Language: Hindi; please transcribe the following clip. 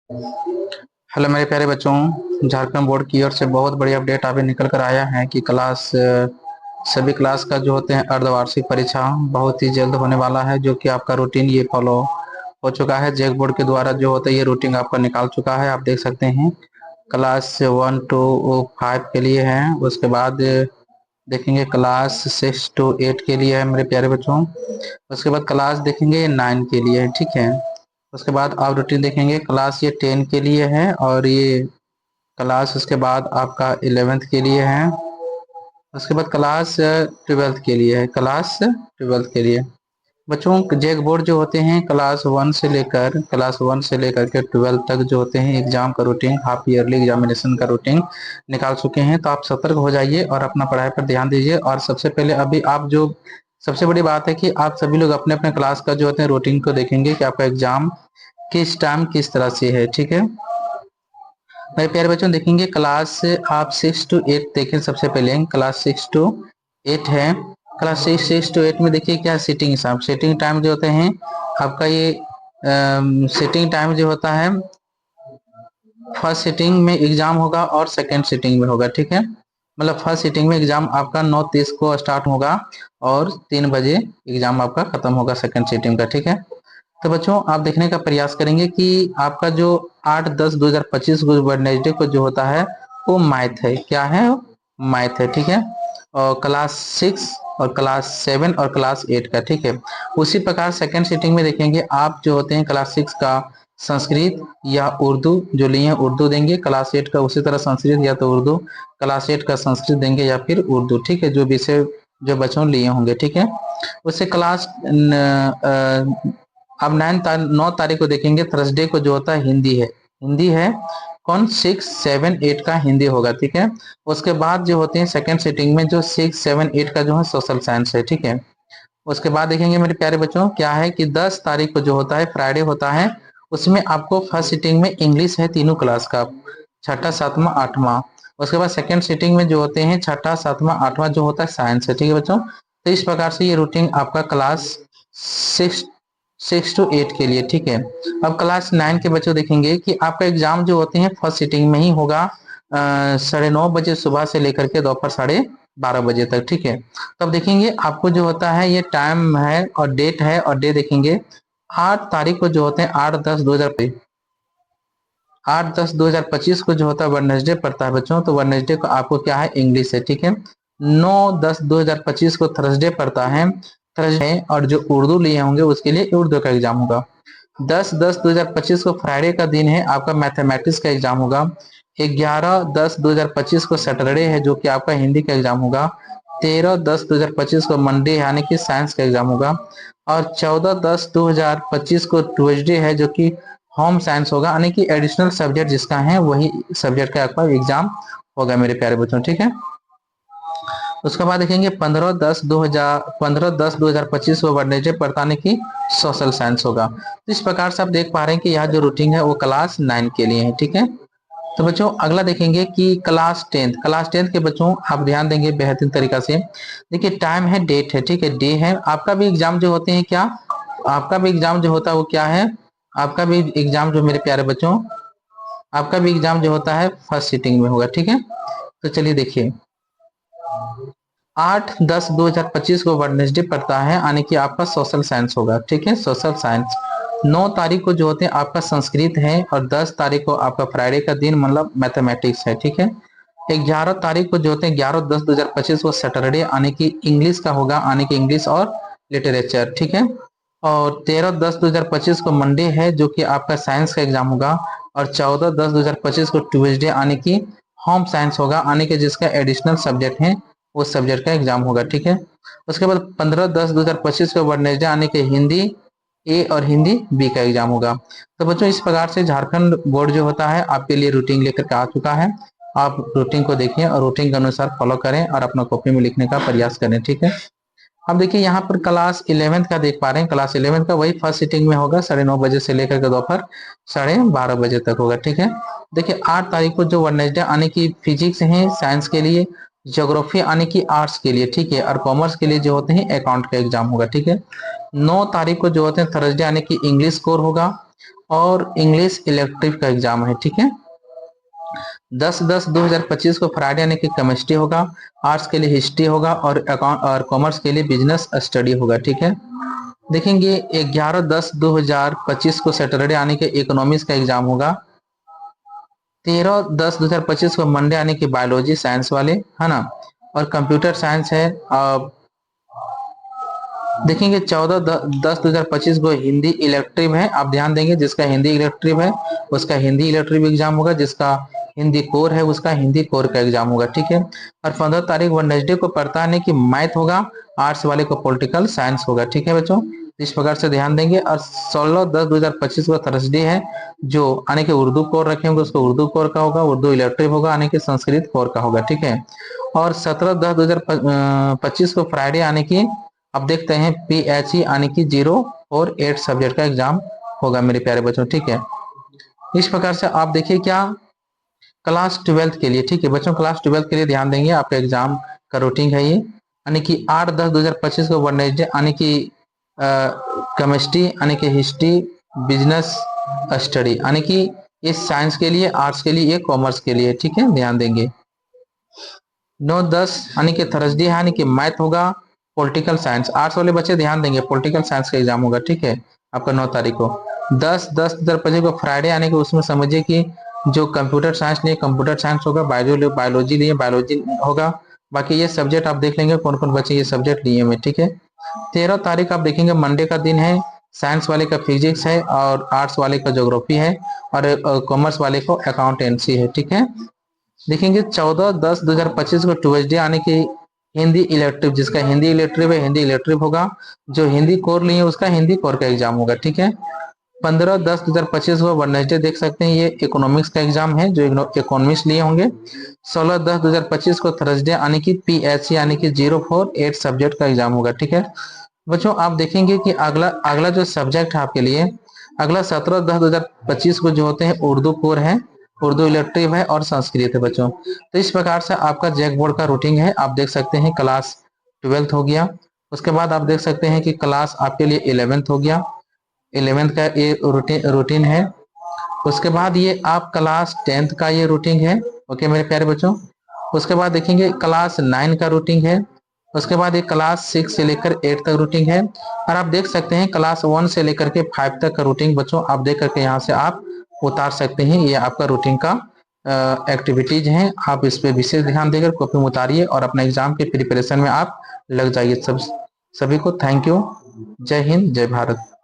हेलो मेरे प्यारे बच्चों, झारखंड बोर्ड की ओर से बहुत बड़ी अपडेट अभी निकल कर आया है कि सभी क्लास का जो होते हैं अर्धवार्षिक परीक्षा बहुत ही जल्द होने वाला है। जो कि आपका रूटीन ये फॉलो हो चुका है। जैक बोर्ड के द्वारा जो होता है ये रूटीन आपका निकाल चुका है। आप देख सकते हैं क्लास 1 to 5 के लिए है। उसके बाद देखेंगे क्लास 6 to 8 के लिए है मेरे प्यारे बच्चों। उसके बाद क्लास देखेंगे 9 के लिए है, ठीक है। उसके बाद आप रूटीन देखेंगे क्लास ये 10 के लिए है, और ये क्लास उसके बाद आपका 11th के लिए है। उसके बाद क्लास 12th के लिए है, क्लास 12th के लिए बच्चों। जैक बोर्ड जो होते हैं क्लास 1 से लेकर के 12 तक जो होते हैं एग्जाम का रूटीन, हाफ ईयरली एग्जामिनेशन का रूटीन निकाल चुके हैं। तो आप सतर्क हो जाइए और अपना पढ़ाई पर ध्यान दीजिए। और सबसे पहले अभी आप जो सबसे बड़ी बात है कि आप सभी लोग अपने अपने क्लास का जो होते हैं रूटीन को देखेंगे कि आपका एग्जाम किस टाइम किस तरह से है, ठीक है। मेरे प्यारे बच्चों देखेंगे क्लास आप 6 to 8 देखें। सबसे पहले क्लास 6 to 8 है। क्लास 6 to 8 में देखिए क्या सीटिंग हिसाब सीटिंग टाइम जो होते हैं आपका ये सीटिंग टाइम जो होता है, फर्स्ट सीटिंग में एग्जाम होगा और सेकेंड सीटिंग में होगा, ठीक है। मतलब फर्स्ट सीटिंग में एग्जाम आपका 9:30 को स्टार्ट होगा और 3 बजे एग्जाम आपका खत्म होगा सेकेंड सीटिंग का, ठीक है। तो बच्चों आप देखने का प्रयास करेंगे कि आपका जो 8-10-2025 को वेडनेसडे को जो होता है वो मैथ है। क्या है? मैथ है, ठीक है। और क्लास 6 और क्लास 7 और क्लास 8 का, ठीक है। उसी प्रकार सेकंड सीटिंग में देखेंगे आप जो होते हैं क्लास 6 का संस्कृत या उर्दू जो लिए हैं उर्दू देंगे, क्लास 8 का उसी तरह संस्कृत या तो उर्दू, क्लास 8 का संस्कृत देंगे या फिर उर्दू, ठीक है। जो विषय जो बच्चों लिए होंगे, ठीक है। उससे क्लास अब 9 तारीख को देखेंगे थर्सडे को जो होता है हिंदी है। कौन? 6, 7, 8 का हिंदी होगा, ठीक है। उसके बाद जो होते हैं सेकंड सीटिंग में जो 6, 7, 8 का जो है सोशल साइंस है, ठीक है। उसके बाद देखेंगे मेरे प्यारे बच्चों क्या है कि 10 तारीख को जो होता है फ्राइडे होता है, उसमें आपको फर्स्ट सीटिंग में इंग्लिश है तीनों क्लास का, छठा सातवां आठवां। उसके बाद सेकंड सीटिंग में जो होते हैं छठा सातवां आठवां जो होता है साइंस है, ठीक है बच्चों। तो इस प्रकार से ये रूटीन आपका क्लास 6 to 8 के लिए, ठीक है। अब क्लास 9 के बच्चों देखेंगे कि आपका एग्जाम जो होते हैं फर्स्ट सीटिंग में ही होगा 9:30 सुबह से लेकर के दोपहर 12:30 तक, ठीक है। तब देखेंगे आपको जो होता है ये टाइम है और डेट है, और डे देखेंगे 8 तारीख को जो होते हैं 8-10-2025 को जो होता है वेडनेसडे पड़ता है बच्चों। तो वेडनेसडे को आपको क्या है? इंग्लिश है, ठीक है। 9-10-2025 को थर्सडे पड़ता है, थर्सडे। और जो उर्दू लिए होंगे उसके लिए उर्दू का एग्जाम होगा। 10-10-2025 को फ्राइडे का दिन है, आपका मैथमेटिक्स का एग्जाम होगा। 11-10-2025 को सैटरडे है जो कि आपका हिंदी का एग्जाम होगा। 13-10-2025 को मंडे यानी कि साइंस का एग्जाम होगा। और 14-10-2025 को ट्यूसडे है जो कि होम साइंस होगा, यानी कि एडिशनल सब्जेक्ट जिसका है वही सब्जेक्ट का आपका एग्जाम होगा मेरे प्यारे बच्चों, ठीक है। उसके बाद देखेंगे 15-10-2025 को वेडनेसडे पढ़ताने की सोशल साइंस होगा। तो इस प्रकार से आप देख पा रहे हैं कि यह जो रूटीन है वो क्लास 9 के लिए है, ठीक है। तो बच्चों अगला देखेंगे कि क्लास 10 के बच्चों आप ध्यान देंगे बेहतरीन तरीका से। देखिए टाइम है, डेट है, ठीक है। डे है आपका भी एग्जाम जो होते हैं क्या, आपका भी एग्जाम जो होता है वो क्या है? आपका भी एग्जाम जो मेरे प्यारे बच्चों आपका भी एग्जाम जो होता है फर्स्ट सीटिंग में होगा, ठीक है। तो चलिए देखिए 8-10-2025 को वेडनेसडे पड़ता है, यानी कि आपका सोशल साइंस होगा, ठीक है। सोशल साइंस 9 तारीख को जो होते हैं आपका संस्कृत है, और 10 तारीख को आपका फ्राइडे का दिन मतलब मैथमेटिक्स है, ठीक है। 11 तारीख को जो होते हैं 11-10-2025 को सैटरडे यानी कि इंग्लिश का होगा, यानी कि इंग्लिश और लिटरेचर, ठीक है। और 13-10-2025 को मंडे है जो कि आपका साइंस का एग्जाम होगा। और 14-10-2025 को ट्यूसडे यानी कि होम साइंस होगा, यानी कि जिसका एडिशनल सब्जेक्ट है उस सब्जेक्ट का एग्जाम होगा, ठीक है। उसके बाद 15-10-2025 को वेडनेसडे यानी कि हिंदी ए और हिंदी बी का एग्जाम होगा। तो बच्चों इस प्रकार से झारखंड बोर्ड जो होता है आपके लिए रूटीन लेकर के आ चुका है। आप रूटीन को देखिए और रूटीन के अनुसार फॉलो करें और अपना कॉपी में लिखने का प्रयास करें, ठीक है। अब देखिए यहाँ पर क्लास 11 का देख पा रहे हैं। क्लास 11 का वही फर्स्ट सीटिंग में होगा 9:30 से लेकर के दोपहर 12:30 तक होगा, ठीक है। देखिए 8 तारीख को जो वेडनेसडे आने की फिजिक्स है साइंस के लिए, ज्योग्राफी आने की आर्ट्स के लिए, ठीक है। और कॉमर्स के लिए जो होते हैं अकाउंट का एग्जाम होगा, ठीक है। 9 तारीख को जो होते हैं थर्सडे आने की इंग्लिश कोर होगा। और इंग्लिश इलेक्टिव का एग्जाम है, ठीक है। 10/10/2025 को फ्राइडे यानी कि केमिस्ट्री होगा, आर्ट्स के लिए हिस्ट्री होगा और अकाउंट और कॉमर्स के लिए बिजनेस स्टडी होगा, ठीक है। देखेंगे 11/10/2025 को सैटरडे यानी कि इकोनॉमिक्स का एग्जाम होगा। 13/10/2025 को मंडे यानी कि बायोलॉजी साइंस वाले, है ना, और कंप्यूटर साइंस है। देखेंगे 14/10/2025 को हिंदी इलेक्टिव है, आप ध्यान देंगे जिसका हिंदी इलेक्टिव है उसका हिंदी इलेक्टिव एग्जाम होगा, जिसका हिंदी कोर है उसका हिंदी कोर का एग्जाम होगा, ठीक है। और 15 तारीख वेडनेसडे को पढ़ता है कि मैथ होगा, आर्ट्स वाले को पॉलिटिकल साइंस होगा, ठीक है बच्चों। इस प्रकार से ध्यान देंगे। और 16/10/2025 को थर्सडे है, जो आने के उर्दू कोर रखे होंगे उसको उर्दू कोर का होगा, उर्दू इलेक्टिव होगा, आने के संस्कृत कोर का होगा, ठीक है। और 17/10/2025 को फ्राइडे आने की अब देखते हैं PHE यानी कि 0 और 8 सब्जेक्ट का एग्जाम होगा मेरे प्यारे बच्चों, ठीक है। इस प्रकार से आप देखिए क्या क्लास 12 के लिए, ठीक है बच्चों, क्लास 12 के लिए ध्यान देंगे, आपका एग्जाम का रूटीन है ये, यानी कि 8/10/2025 को वेडनेसडे यानी कि केमिस्ट्री यानी कि हिस्ट्री बिजनेस स्टडी यानी कि ये साइंस के लिए, आर्ट्स के लिए, ये कॉमर्स के लिए, ठीक है, ध्यान देंगे। 9/10 यानी कि थर्सडे यानी कि मैथ होगा, पॉलिटिकल साइंस, आर्ट्स वाले बच्चे ध्यान देंगे पॉलिटिकल साइंस का एग्जाम होगा, ठीक है, आपका 9 तारीख को। 10/10/2025 को फ्राइडे यानी कि उसमें समझिए कि जो कंप्यूटर साइंस लिए कंप्यूटर साइंस होगा, बायोलॉजी लिए बायोलॉजी होगा, बाकी ये सब्जेक्ट आप देख लेंगे कौन कौन बच्चे ये सब्जेक्ट लिए हुए, ठीक है। 13 तारीख आप देखेंगे मंडे का दिन है, साइंस वाले का फिजिक्स है और आर्ट्स वाले का ज्योग्राफी है और कॉमर्स वाले को अकाउंटेंसी है, ठीक है। देखेंगे 14/10/2025 को ट्यूसडे आने की हिंदी इलेक्टिव, जिसका हिंदी इलेक्टिव है हिंदी इलेक्टिव होगा, जो हिंदी कोर लिए उसका हिंदी कोर का एग्जाम होगा, ठीक है। 15/10/2025 को वेडनेसडे देख सकते हैं, ये इकोनॉमिक्स का एग्जाम है जो इकोनॉमिक्स लिए होंगे। 16/10/2025 को थर्सडे यानी कि PHE यानी कि 048 सब्जेक्ट का एग्जाम होगा, ठीक है बच्चों। आप देखेंगे कि अगला अगला जो सब्जेक्ट है आपके लिए, अगला 17/10/2025 को जो होते हैं उर्दू कोर है, उर्दू इलेक्टिव है और संस्कृत है बच्चों। तो इस प्रकार से आपका जैक बोर्ड का रूटीन है, आप देख सकते हैं क्लास 12 हो गया, उसके बाद आप देख सकते हैं कि क्लास आपके लिए 11th हो गया, 11th का ये रूटीन है। उसके बाद ये आप क्लास 10th का ये रूटीन है, ओके मेरे प्यारे बच्चों। उसके बाद देखेंगे क्लास 9 का रूटीन है, उसके बाद ये क्लास 6 से लेकर 8 तक रूटीन है, और आप देख सकते हैं क्लास 1 से लेकर के 5 तक का रूटीन बच्चों आप देख करके यहाँ से आप उतार सकते हैं, ये आपका रूटीन का एक्टिविटीज हैं, आप इस पे विशेष ध्यान देकर कॉपी में उतारिए और अपने एग्जाम के प्रिपरेशन में आप लग जाइए। सभी को थैंक यू, जय हिंद जय भारत।